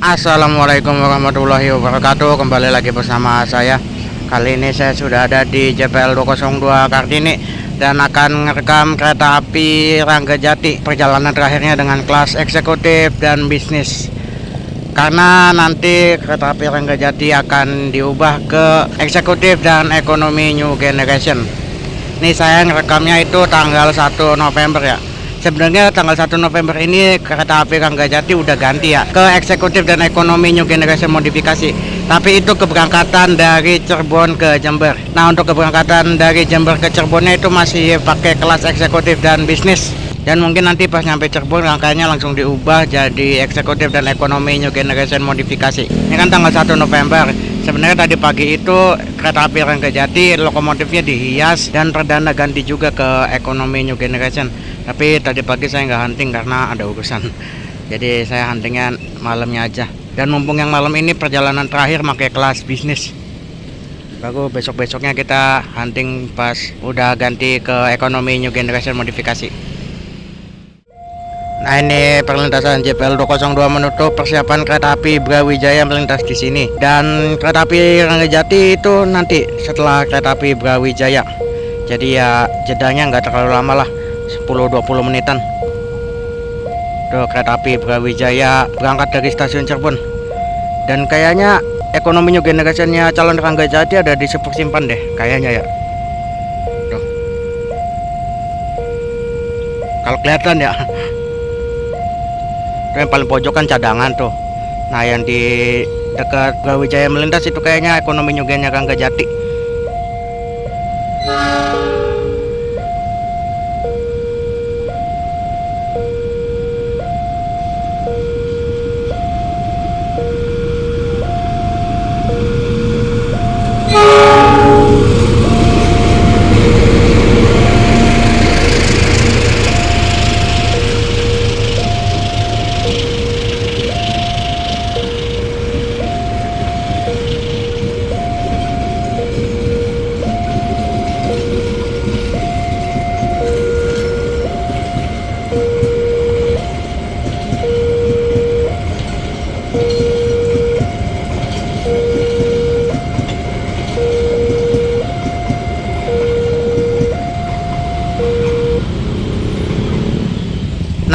Assalamualaikum warahmatullahi wabarakatuh. Kembali lagi bersama saya. Kali ini saya sudah ada di JPL 202 Kartini dan akan merekam kereta api Ranggajati perjalanan terakhirnya dengan kelas eksekutif dan bisnis. Karena nanti kereta api Ranggajati akan diubah ke eksekutif dan ekonomi new generation. Ini saya ngerekamnya itu tanggal 1 November ya. Sebenarnya tanggal 1 November ini kereta api Ranggajati udah ganti ya ke eksekutif dan ekonomi new generation modifikasi. Tapi itu keberangkatan dari Cirebon ke Jember. Nah, untuk keberangkatan dari Jember ke Cirebonnya itu masih pakai kelas eksekutif dan bisnis. Dan mungkin nanti pas nyampe Cirebon rangkaiannya langsung diubah jadi eksekutif dan ekonomi new generation modifikasi. Ini kan tanggal 1 November. Sebenarnya tadi pagi itu kereta api Ranggajati lokomotifnya dihias dan perdana ganti juga ke ekonomi new generation. Tapi tadi pagi saya nggak hunting karena ada urusan. Jadi saya huntingnya malamnya aja. Dan mumpung yang malam ini perjalanan terakhir pakai kelas bisnis. Baru besok-besoknya kita hunting pas udah ganti ke ekonomi new generation modifikasi. Nah, ini perlintasan JPL 202 menutup persiapan kereta api Brawijaya melintas di sini. Dan kereta api Ranggajati itu nanti setelah kereta api Brawijaya. Jadi ya jedanya nggak terlalu lama lah, 10-20 menitan. Tuh kereta api Brawijaya berangkat dari stasiun Cirebon. Dan kayaknya ekonomi new generation-nya calon Ranggajati ada di Sepur Simpan deh, kayaknya ya. Tuh. Kalau kelihatan ya. Yang paling pojok kan cadangan tuh. Nah, yang di dekat Brawijaya melintas itu kayaknya ekonomi new gen-nya Ranggajati.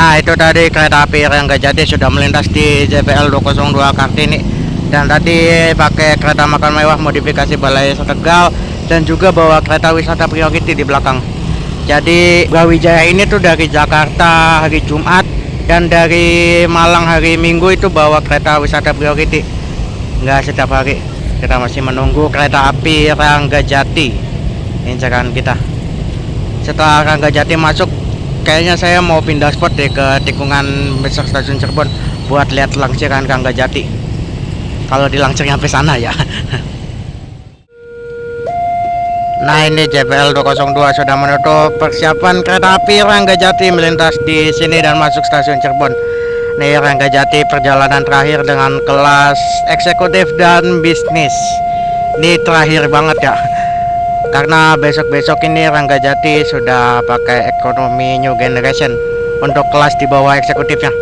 Nah, itu tadi kereta api Ranggajati sudah melintas di JPL 202 Kartini. Dan tadi pakai kereta makan mewah modifikasi Balai Tegal dan juga bawa kereta wisata priority di belakang. Jadi Brawijaya ini tuh dari Jakarta hari Jumat dan dari Malang hari Minggu itu bawa kereta wisata priority. Nggak setiap hari. Kita masih menunggu kereta api Ranggajati. Incaran kita. Setelah Ranggajati masuk, kayaknya saya mau pindah spot deh ke tikungan besar stasiun Cirebon buat lihat langsiran Ranggajati. Kalau dilangsir sampai sana ya. Nah, ini JPL 202 sudah menutup persiapan kereta api Ranggajati melintas di sini dan masuk stasiun Cirebon. Nih Ranggajati perjalanan terakhir dengan kelas eksekutif dan bisnis. Ini terakhir banget ya. Karena besok-besok ini Ranggajati sudah pakai ekonomi new generation untuk kelas di bawah eksekutifnya.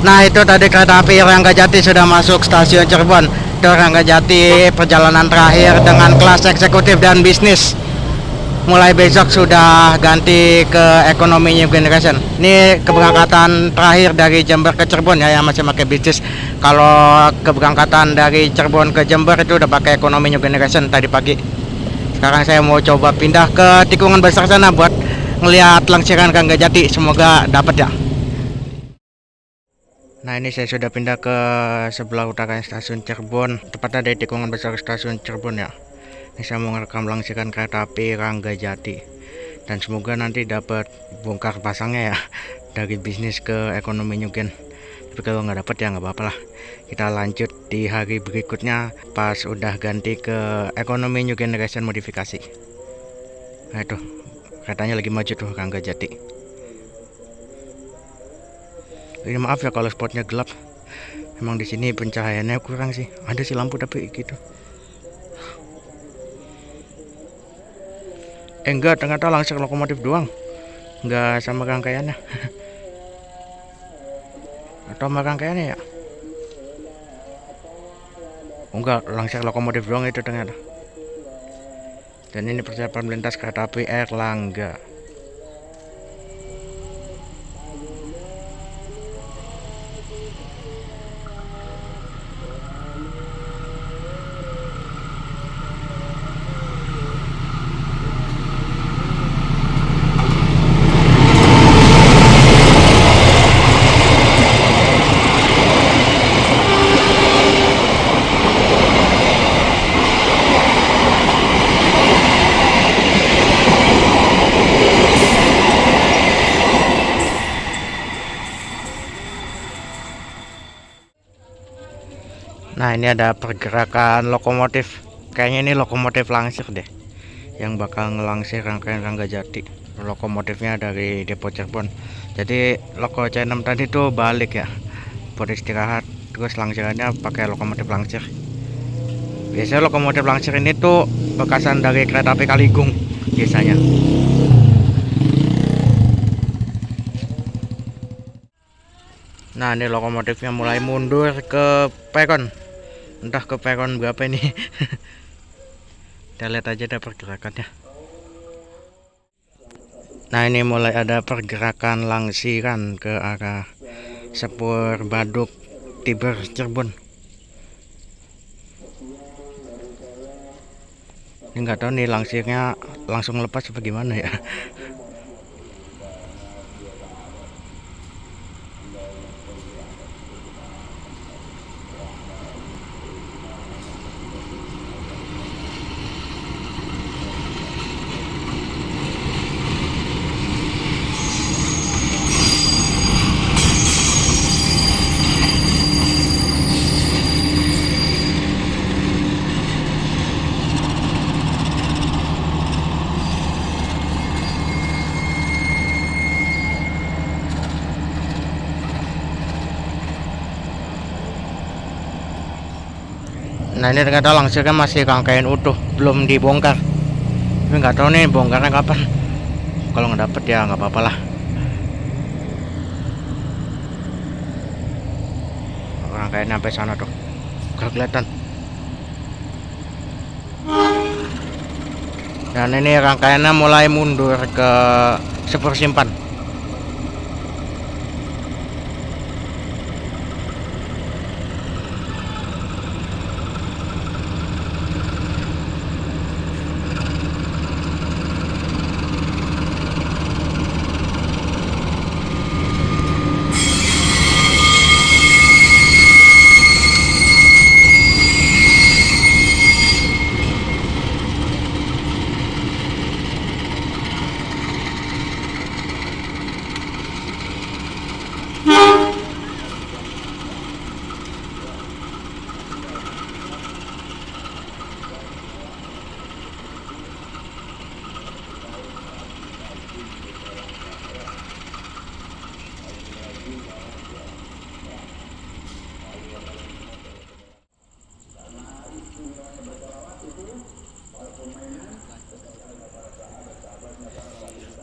Nah, itu tadi kereta api Ranggajati sudah masuk stasiun Cirebon. Itu Ranggajati perjalanan terakhir dengan kelas eksekutif dan bisnis. Mulai besok sudah ganti ke ekonomi new generation. Ini keberangkatan terakhir dari Jember ke Cirebon ya, yang masih pakai bisnis. Kalau keberangkatan dari Cirebon ke Jember itu udah pakai ekonomi new generation tadi pagi. Sekarang saya mau coba pindah ke tikungan besar sana buat ngelihat langsiran Rangga Jati. Semoga dapat ya. Nah, ini saya sudah pindah ke sebelah utara stasiun Cirebon, tepatnya di tikungan besar stasiun Cirebon ya. Ini saya mau ngerekam langsiran kereta api Rangga Jati, dan semoga nanti dapat bongkar pasangnya ya, dari bisnis ke ekonomi Nyugen. Tapi kalau nggak dapat ya nggak apa-apa lah, kita lanjut di hari berikutnya pas udah ganti ke ekonomi New Generation modifikasi. Nah itu keretanya lagi maju tuh Rangga Jati. Ini maaf ya kalau spotnya gelap, emang di sini pencahayaannya kurang sih, ada sih lampu tapi gitu. Enggak, ternyata langsung lokomotif doang, nggak sama rangkaiannya. Atau sama rangkaiannya ya? Enggak, langsung lokomotif doang itu ternyata. Dan ini persiapan melintas kereta api Erlangga. Nah, ini ada pergerakan lokomotif. Kayaknya ini lokomotif langsir deh, yang bakal ngelangsir rangkaian Rangga Jati. Lokomotifnya dari Depo Cirebon. Jadi loko C6 tadi tuh balik ya, buat istirahat. Terus langsirannya pakai lokomotif langsir. Biasanya lokomotif langsir ini tuh bekasan dari kereta api Kaligung biasanya. Nah, ini lokomotifnya mulai mundur ke peron. Entah ke peron berapa ini. Kita lihat aja ada pergerakannya. Nah, ini mulai ada pergerakan langsiran ke arah Sepur Baduk Tiber Cirebon. Ini nggak tahu nih langsirnya langsung lepas apa gimana ya. Nah, ini ternyata langsirnya masih rangkaian utuh, belum dibongkar. Tapi nggak tahu nih bongkarnya kapan. Kalau nggak dapet ya nggak apa-apa lah. Rangkaian sampai sana tuh, nggak kelihatan. Dan ini rangkaiannya mulai mundur ke Sepur Simpan.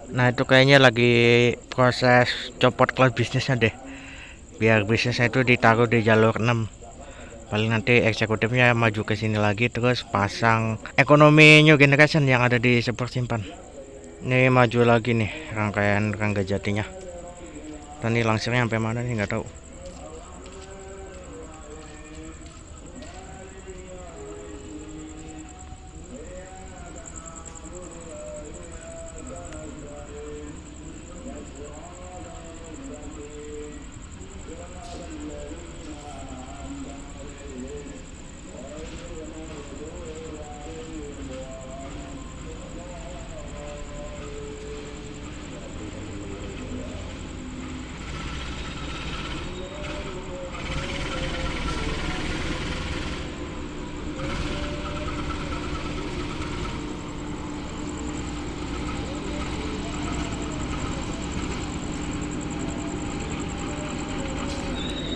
Nah, itu kayaknya lagi proses copot kelas bisnisnya deh, biar bisnisnya itu ditaruh di jalur 6. Paling nanti eksekutifnya maju ke sini lagi, terus pasang ekonomi New Generation yang ada di Sepur Simpan. Ini maju lagi nih rangkaian Rangga Jatinya. Dan ini langsirnya sampai mana nih nggak tahu.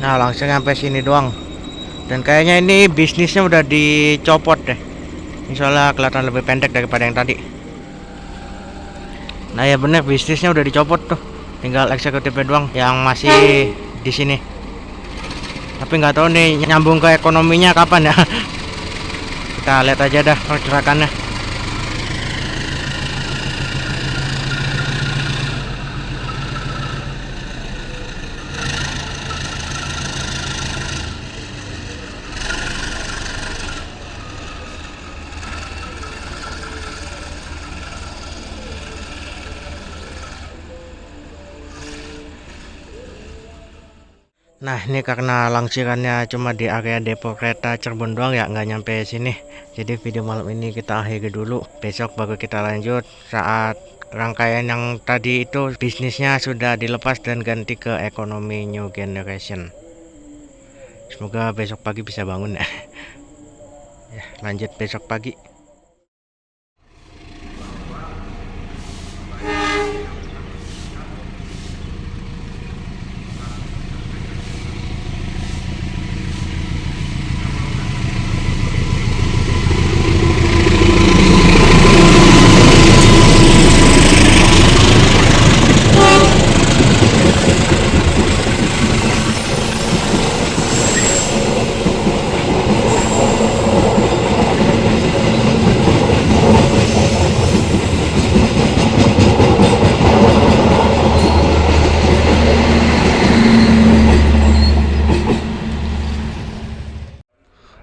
Nah, langsung sampai sini doang. Dan kayaknya ini bisnisnya udah dicopot deh. Ini soalnya kelihatan lebih pendek daripada yang tadi. Nah ya bener, bisnisnya udah dicopot tuh. Tinggal eksekutifnya doang yang masih di sini. Tapi nggak tahu nih nyambung ke ekonominya kapan ya. Kita lihat aja dah pergerakannya. Nah ini karena langsirannya cuma di area depo kereta Cirebon doang ya, nggak nyampe sini. Jadi video malam ini kita akhiri dulu. Besok baru kita lanjut saat rangkaian yang tadi itu bisnisnya sudah dilepas dan ganti ke ekonomi new generation. Semoga besok pagi bisa bangun ya. Ya lanjut besok pagi.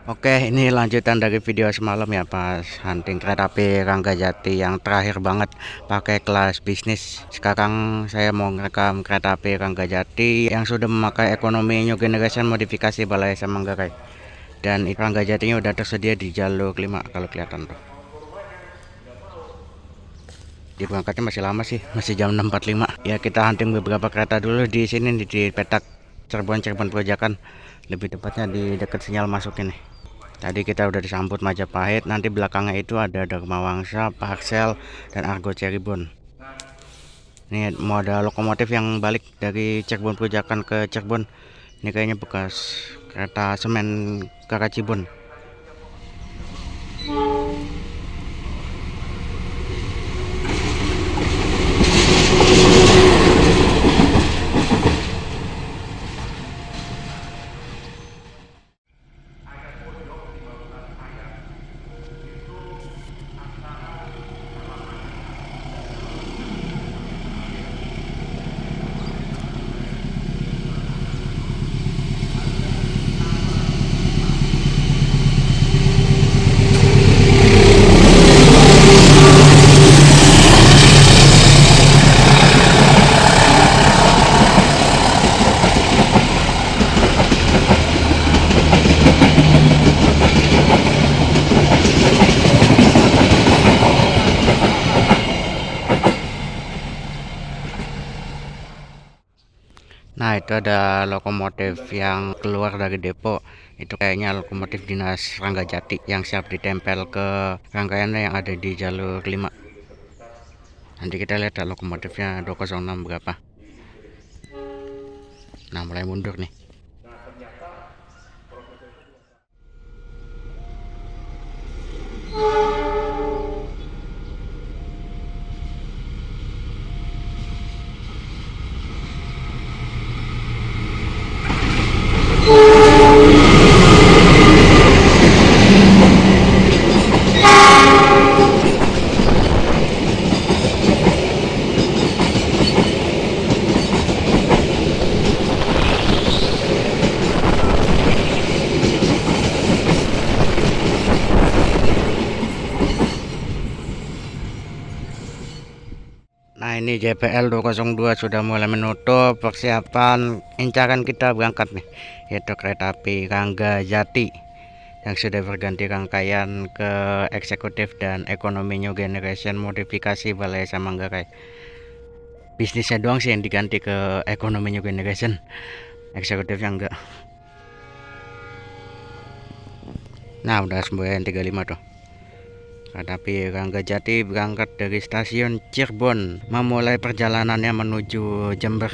Oke, ini lanjutan dari video semalam ya, pas hunting kereta api Ranggajati yang terakhir banget pakai kelas bisnis. Sekarang saya mau merekam kereta api Ranggajati yang sudah memakai ekonomi new generation modifikasi Balai Manggarai. Dan Ranggajatinya udah tersedia di jalur 5 kalau kelihatan tuh. Di berangkatnya masih lama sih, masih jam 6.45. Ya kita hunting beberapa kereta dulu di sini di petak Cirebon Pejakan. Lebih tepatnya di dekat sinyal masuk ini. Tadi kita udah disambut Majapahit, nanti belakangnya itu ada Dharma Wangsa, Parsel, dan Argo Cirebon. Ini modal lokomotif yang balik dari Cirebon Pejakan ke Cirebon. Ini kayaknya bekas kereta semen Karacibon. Nah itu ada lokomotif yang keluar dari depo. Itu kayaknya lokomotif dinas Ranggajati yang siap ditempel ke rangkaiannya yang ada di jalur 5. Nanti kita lihat lokomotifnya 206 berapa. Nah mulai mundur nih. Nah ini JPL 202 sudah mulai menutup persiapan incaran kita berangkat nih, yaitu kereta api Ranggajati yang sudah berganti rangkaian ke eksekutif dan ekonomi new generation modifikasi Balai Manggarai. Bisnisnya doang sih yang diganti ke ekonomi new generation, eksekutifnya enggak. Nah udah semboyan 35 tuh. Kereta api Ranggajati berangkat dari stasiun Cirebon, memulai perjalanannya menuju Jember.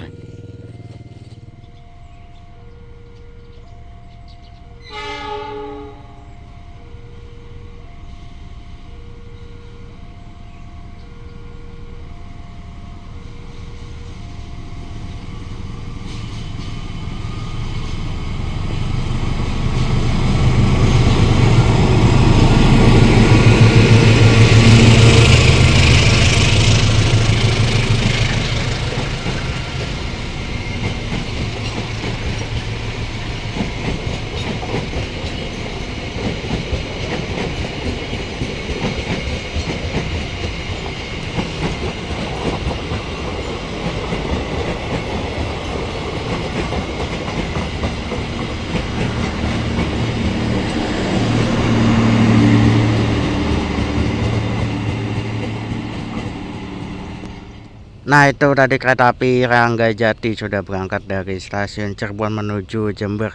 Nah, itu tadi kereta api Ranggajati sudah berangkat dari stasiun Cirebon menuju Jember.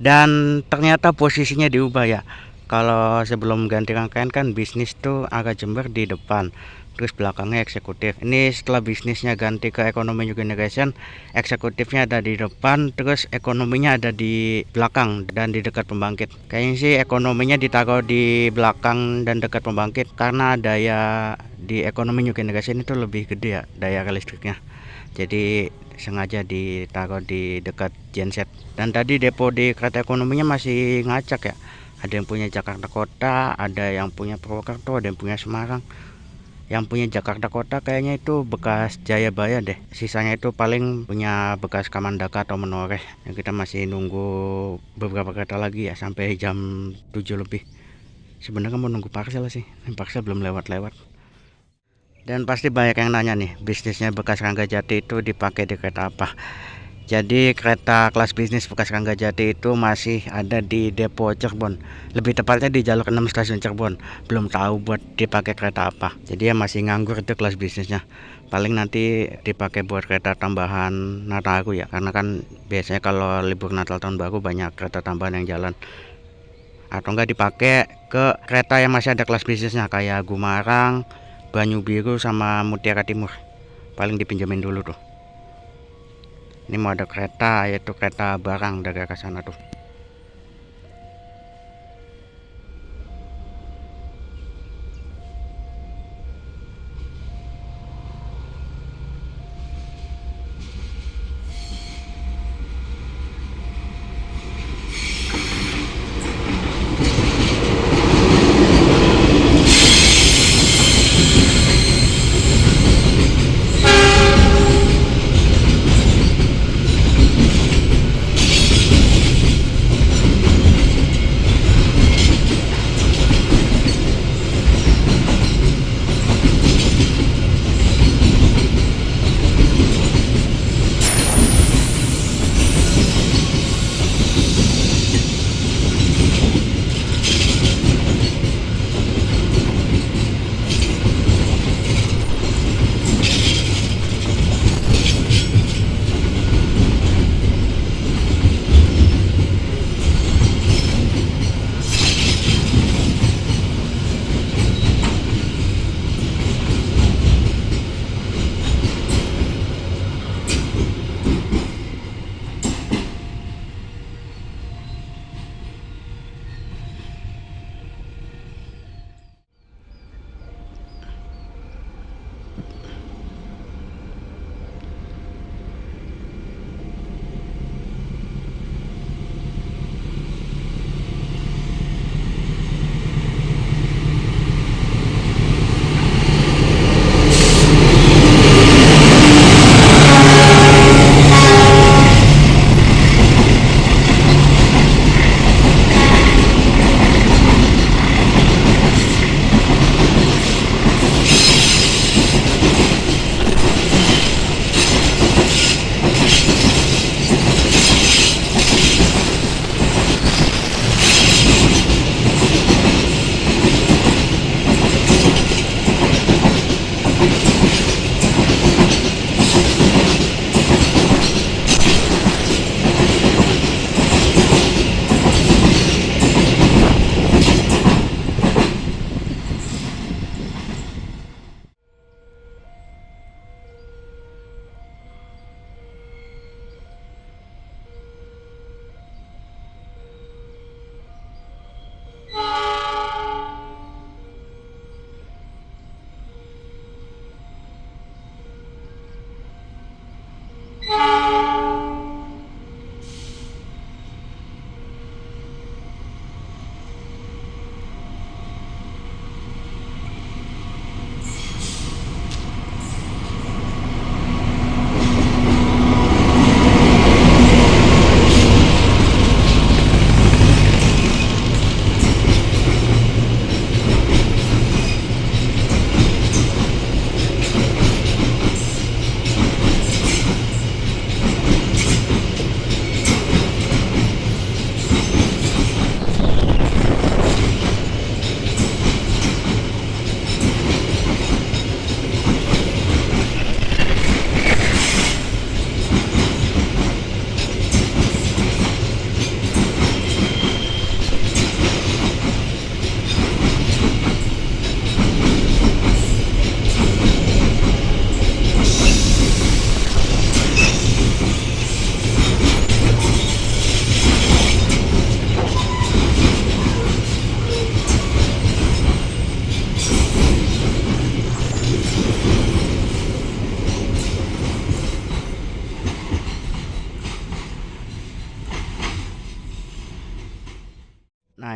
Dan ternyata posisinya diubah ya. Kalau sebelum ganti rangkaian kan bisnis tuh agak Jember di depan, terus belakangnya eksekutif. Ini setelah bisnisnya ganti ke ekonomi new generation, eksekutifnya ada di depan, terus ekonominya ada di belakang dan di dekat pembangkit. Kayaknya sih ekonominya ditaruh di belakang dan dekat pembangkit karena daya di ekonomi new generation itu lebih gede ya daya listriknya. Jadi sengaja ditaruh di dekat genset. Dan tadi depo di kereta ekonominya masih ngacak ya. Ada yang punya Jakarta Kota, ada yang punya Purwokerto, ada yang punya Semarang. Yang punya Jakarta Kota kayaknya itu bekas Jayabaya deh. Sisanya itu paling punya bekas Kamandaka atau Menoreh. Yang kita masih nunggu beberapa kereta lagi ya sampai jam 7 lebih. Sebenarnya mau nunggu parcel sih. Parcel belum lewat-lewat. Dan pasti banyak yang nanya nih, bisnisnya bekas Ranggajati itu dipakai di kereta apa? Jadi kereta kelas bisnis bekas Ranggajati itu masih ada di depo Cirebon. Lebih tepatnya di jalur 6 stasiun Cirebon. Belum tahu buat dipakai kereta apa. Jadi ya masih nganggur itu kelas bisnisnya. Paling nanti dipakai buat kereta tambahan Nataru ya. Karena kan biasanya kalau libur Natal tahun baru banyak kereta tambahan yang jalan. Atau enggak dipakai ke kereta yang masih ada kelas bisnisnya kayak Gumarang, Banyu Biru sama Mutiara Timur. Paling dipinjemin dulu tuh. Ini mau ada kereta yaitu kereta barang dari arah sana tuh.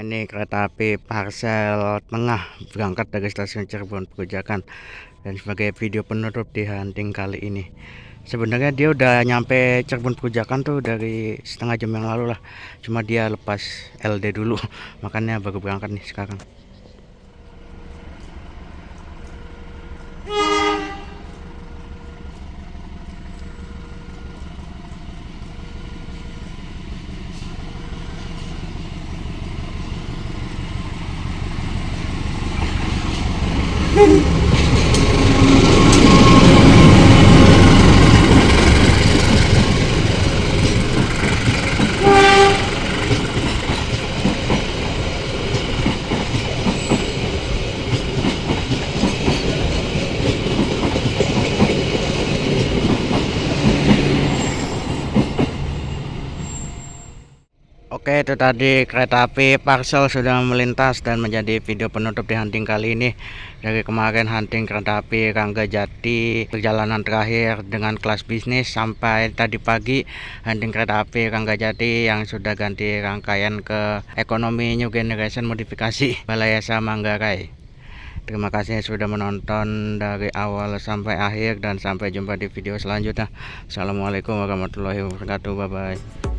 Ini kereta api Parsel Tengah berangkat dari stasiun Cirebon Perujakan. Dan sebagai video penutup di hunting kali ini, sebenarnya dia udah nyampe Cirebon Perujakan tuh dari setengah jam yang lalu lah. Cuma dia lepas LD dulu, makanya baru berangkat nih sekarang. Oke, itu tadi kereta api Parsel sudah melintas dan menjadi video penutup di hunting kali ini. Dari kemarin hunting kereta api Ranggajati perjalanan terakhir dengan kelas bisnis, sampai tadi pagi hunting kereta api Ranggajati yang sudah ganti rangkaian ke ekonomi New Generation modifikasi Balayasa Manggarai. Terima kasih sudah menonton dari awal sampai akhir, dan sampai jumpa di video selanjutnya. Assalamualaikum warahmatullahi wabarakatuh. Bye bye.